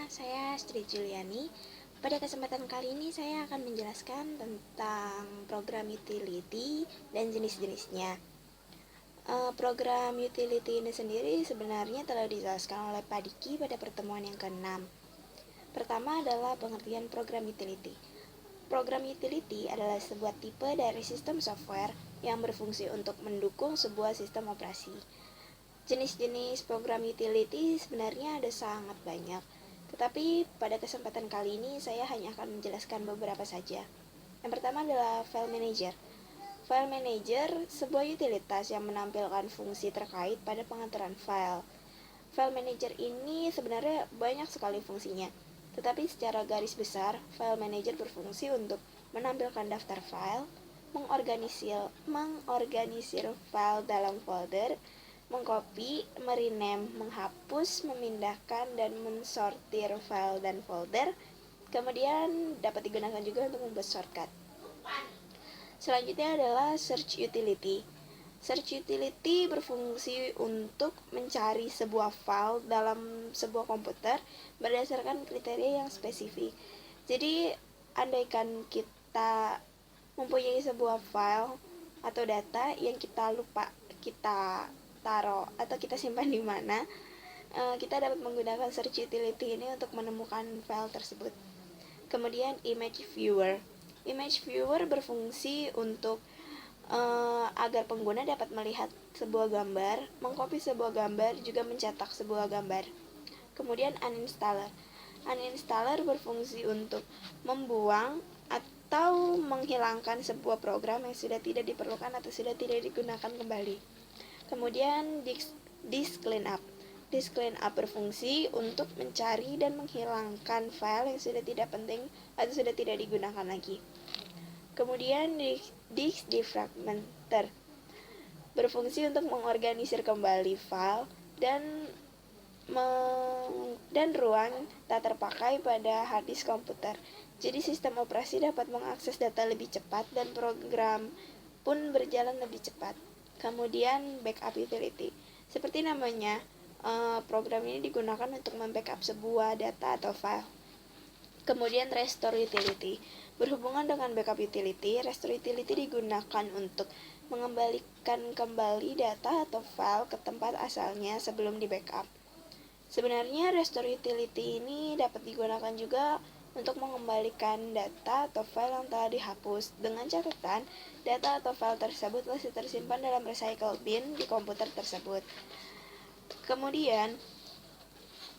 saya Sri Juliani. Pada kesempatan kali ini saya akan menjelaskan tentang program utility dan jenis-jenisnya. Program utility ini sendiri sebenarnya telah dijelaskan oleh Pak Diki pada pertemuan yang ke-6. Pertama adalah pengertian program utility. Program utility adalah sebuah tipe dari sistem software yang berfungsi untuk mendukung sebuah sistem operasi. Jenis-jenis program utility sebenarnya ada sangat banyak, tetapi pada kesempatan kali ini saya hanya akan menjelaskan beberapa saja. Yang pertama adalah File Manager. File Manager sebuah utilitas yang menampilkan fungsi terkait pada pengaturan file. File Manager ini sebenarnya banyak sekali fungsinya, tetapi secara garis besar, File Manager berfungsi untuk menampilkan daftar file, mengorganisir file dalam folder, mengcopy, merename, menghapus, memindahkan, dan mensortir file dan folder. Kemudian dapat digunakan juga untuk membuat shortcut. Selanjutnya adalah Search Utility. Search Utility berfungsi untuk mencari sebuah file dalam sebuah komputer berdasarkan kriteria yang spesifik. Jadi, andaikan kita mempunyai sebuah file atau data yang kita lupa kita taruh atau kita simpan di mana, kita dapat menggunakan search utility ini untuk menemukan file tersebut. Kemudian image viewer. Image viewer berfungsi untuk agar pengguna dapat melihat sebuah gambar, mengcopy sebuah gambar, juga mencetak sebuah gambar. Kemudian uninstaller. Uninstaller berfungsi untuk membuang atau menghilangkan sebuah program yang sudah tidak diperlukan atau sudah tidak digunakan kembali. Kemudian disk cleanup. Disk cleanup berfungsi untuk mencari dan menghilangkan file yang sudah tidak penting atau sudah tidak digunakan lagi. Kemudian disk defragmenter berfungsi untuk mengorganisir kembali file dan ruang tak terpakai pada hard disk komputer. Jadi sistem operasi dapat mengakses data lebih cepat dan program pun berjalan lebih cepat. Kemudian backup utility. Seperti namanya, program ini digunakan untuk membackup sebuah data atau file. Kemudian restore utility. Berhubungan dengan backup utility, restore utility digunakan untuk mengembalikan kembali data atau file ke tempat asalnya sebelum di backup. Sebenarnya restore utility ini dapat digunakan juga untuk mengembalikan data atau file yang telah dihapus, dengan catatan data atau file tersebut masih tersimpan dalam recycle bin di komputer tersebut. Kemudian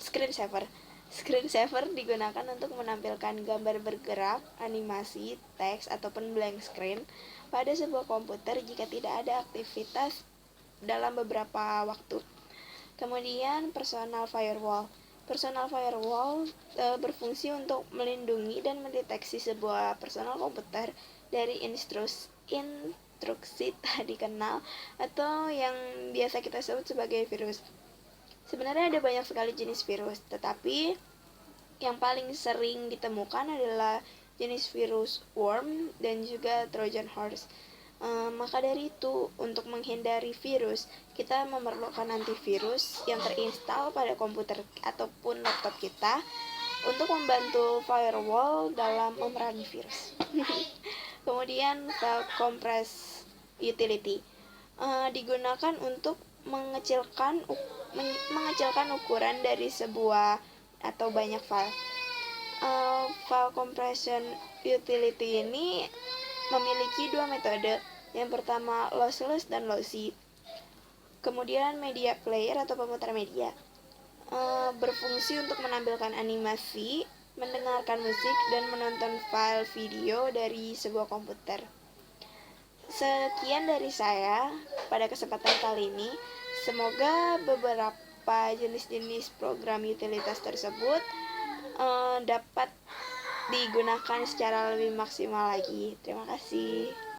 screensaver. Screensaver digunakan untuk menampilkan gambar bergerak, animasi, teks, ataupun blank screen pada sebuah komputer jika tidak ada aktivitas dalam beberapa waktu. Kemudian personal firewall. Personal firewall berfungsi untuk melindungi dan mendeteksi sebuah personal komputer dari instruksi tak dikenal atau yang biasa kita sebut sebagai virus. Sebenarnya ada banyak sekali jenis virus, tetapi yang paling sering ditemukan adalah jenis virus worm dan juga Trojan horse. Maka dari itu, untuk menghindari virus, kita memerlukan antivirus yang terinstal pada komputer ataupun laptop kita untuk membantu firewall dalam memerangi virus. Kemudian file compress utility digunakan untuk mengecilkan ukuran dari sebuah atau banyak file. File compression utility ini memiliki dua metode. Yang pertama lossless dan lossy. Kemudian media player atau pemutar media berfungsi untuk menampilkan animasi, mendengarkan musik, dan menonton file video dari sebuah komputer. Sekian dari saya pada kesempatan kali ini. Semoga beberapa jenis-jenis program utilitas tersebut dapat digunakan secara lebih maksimal lagi. Terima kasih.